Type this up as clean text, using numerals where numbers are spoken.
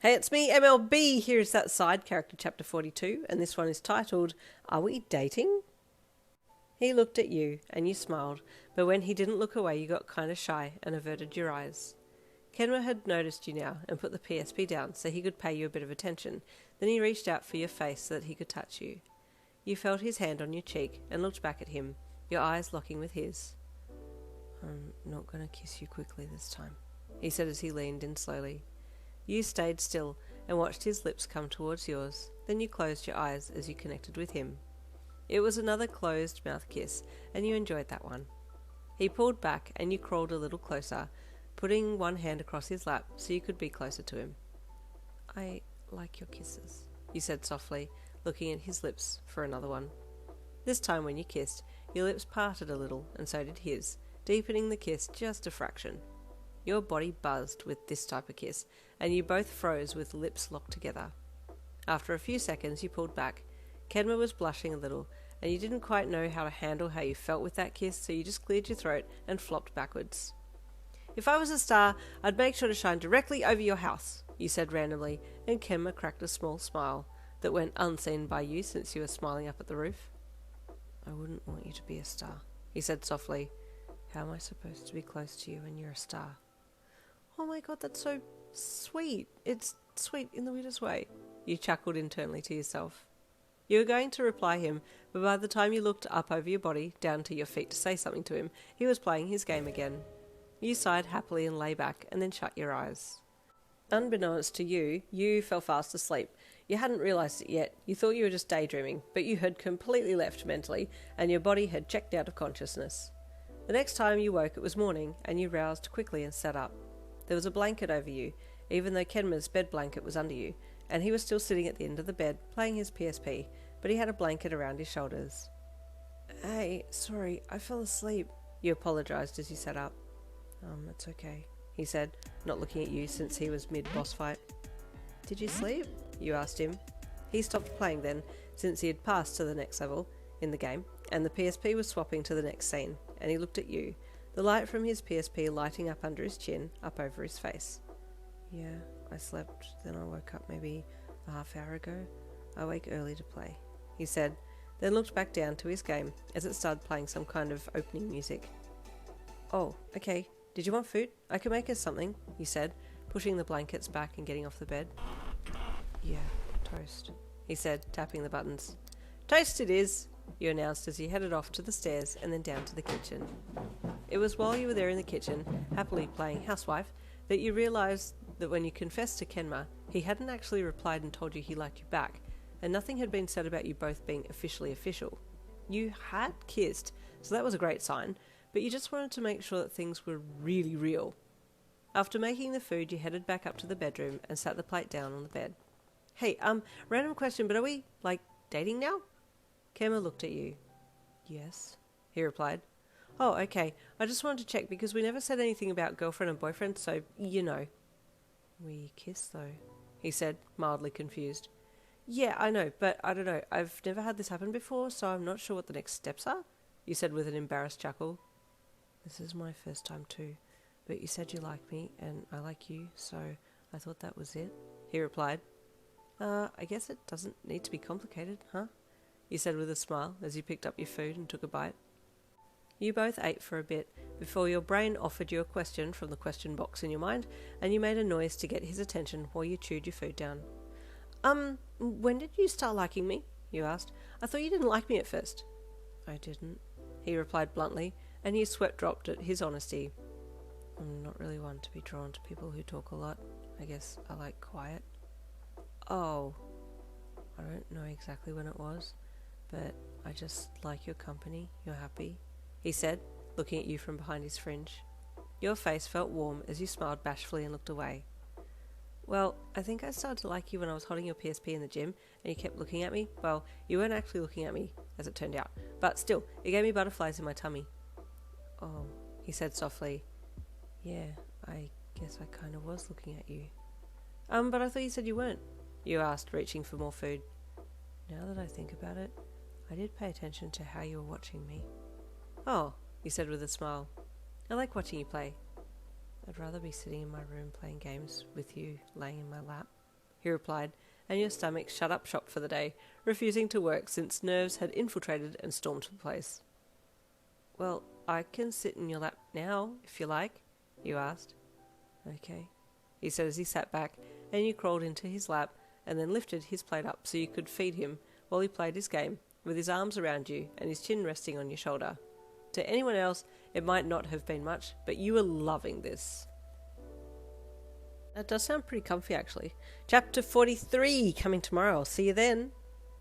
Hey, it's me, MLB. Here's that side character, chapter 42, and this one is titled, Are We Dating? He looked at you, and you smiled, but when he didn't look away, you got kind of shy and averted your eyes. Kenma had noticed you now and put the PSP down so he could pay you a bit of attention. Then he reached out for your face so that he could touch you. You felt his hand on your cheek and looked back at him, your eyes locking with his. I'm not going to kiss you quickly this time, he said as he leaned in slowly. You stayed still and watched his lips come towards yours, then you closed your eyes as you connected with him. It was another closed-mouth kiss, and you enjoyed that one. He pulled back and you crawled a little closer, putting one hand across his lap so you could be closer to him. I like your kisses, you said softly, looking at his lips for another one. This time when you kissed, your lips parted a little, and so did his, deepening the kiss just a fraction. Your body buzzed with this type of kiss, and you both froze with lips locked together. After a few seconds, you pulled back. Kenma was blushing a little, and you didn't quite know how to handle how you felt with that kiss, so you just cleared your throat and flopped backwards. If I was a star, I'd make sure to shine directly over your house, you said randomly, and Kenma cracked a small smile that went unseen by you since you were smiling up at the roof. I wouldn't want you to be a star, he said softly. How am I supposed to be close to you when you're a star? Oh my god, that's so sweet. It's sweet in the weirdest way. You chuckled internally to yourself. You were going to reply him, but by the time you looked up over your body, down to your feet to say something to him, he was playing his game again. You sighed happily and lay back, and then shut your eyes. Unbeknownst to you, you fell fast asleep. You hadn't realised it yet. You thought you were just daydreaming, but you had completely left mentally, and your body had checked out of consciousness. The next time you woke, it was morning, and you roused quickly and sat up. There was a blanket over you, even though Kenma's bed blanket was under you, and he was still sitting at the end of the bed, playing his PSP, but he had a blanket around his shoulders. Hey, sorry, I fell asleep, you apologised as you sat up. It's okay, he said, not looking at you since he was mid-boss fight. Did you sleep? You asked him. He stopped playing then, since he had passed to the next level in the game, and the PSP was swapping to the next scene, and he looked at you, the light from his PSP lighting up under his chin, up over his face. Yeah, I slept, then I woke up maybe a half hour ago. I wake early to play, he said, then looked back down to his game as it started playing some kind of opening music. Oh, okay. Did you want food? I can make us something, you said, pushing the blankets back and getting off the bed. Yeah, toast, he said, tapping the buttons. Toast it is, you announced as you headed off to the stairs and then down to the kitchen. It was while you were there in the kitchen, happily playing housewife, that you realised that when you confessed to Kenma, he hadn't actually replied and told you he liked you back, and nothing had been said about you both being officially official. You had kissed, so that was a great sign, but you just wanted to make sure that things were really real. After making the food, you headed back up to the bedroom and sat the plate down on the bed. Hey, random question, but are we, dating now? Kenma looked at you. Yes, he replied. Oh, okay. I just wanted to check because we never said anything about girlfriend and boyfriend, so you know. We kissed, though, he said, mildly confused. Yeah, I know, but I don't know. I've never had this happen before, so I'm not sure what the next steps are, you said with an embarrassed chuckle. This is my first time too, but you said you like me, and I like you, so I thought that was it, he replied. I guess it doesn't need to be complicated, huh? You said with a smile as you picked up your food and took a bite. You both ate for a bit before your brain offered you a question from the question box in your mind, and you made a noise to get his attention while you chewed your food down. When did you start liking me? You asked. I thought you didn't like me at first. I didn't, he replied bluntly, and his sweat dropped at his honesty. I'm not really one to be drawn to people who talk a lot. I guess I like quiet. Oh, I don't know exactly when it was, but I just like your company. You're happy, he said, looking at you from behind his fringe. Your face felt warm as you smiled bashfully and looked away. Well, I think I started to like you when I was holding your PSP in the gym and you kept looking at me. Well, you weren't actually looking at me, as it turned out, but still, it gave me butterflies in my tummy. Oh, he said softly. Yeah, I guess I kind of was looking at you. But I thought you said you weren't, you asked, reaching for more food. Now that I think about it, I did pay attention to how you were watching me. Oh, he said with a smile. I like watching you play. I'd rather be sitting in my room playing games with you laying in my lap. he replied, and your stomach shut up shop for the day, refusing to work since nerves had infiltrated and stormed the place. Well, I can sit in your lap now, if you like, you asked. Okay, he said as he sat back, and you crawled into his lap and then lifted his plate up so you could feed him while he played his game, with his arms around you and his chin resting on your shoulder. To anyone else, it might not have been much, but you were loving this. That does sound pretty comfy, actually. Chapter 43 coming tomorrow. See you then.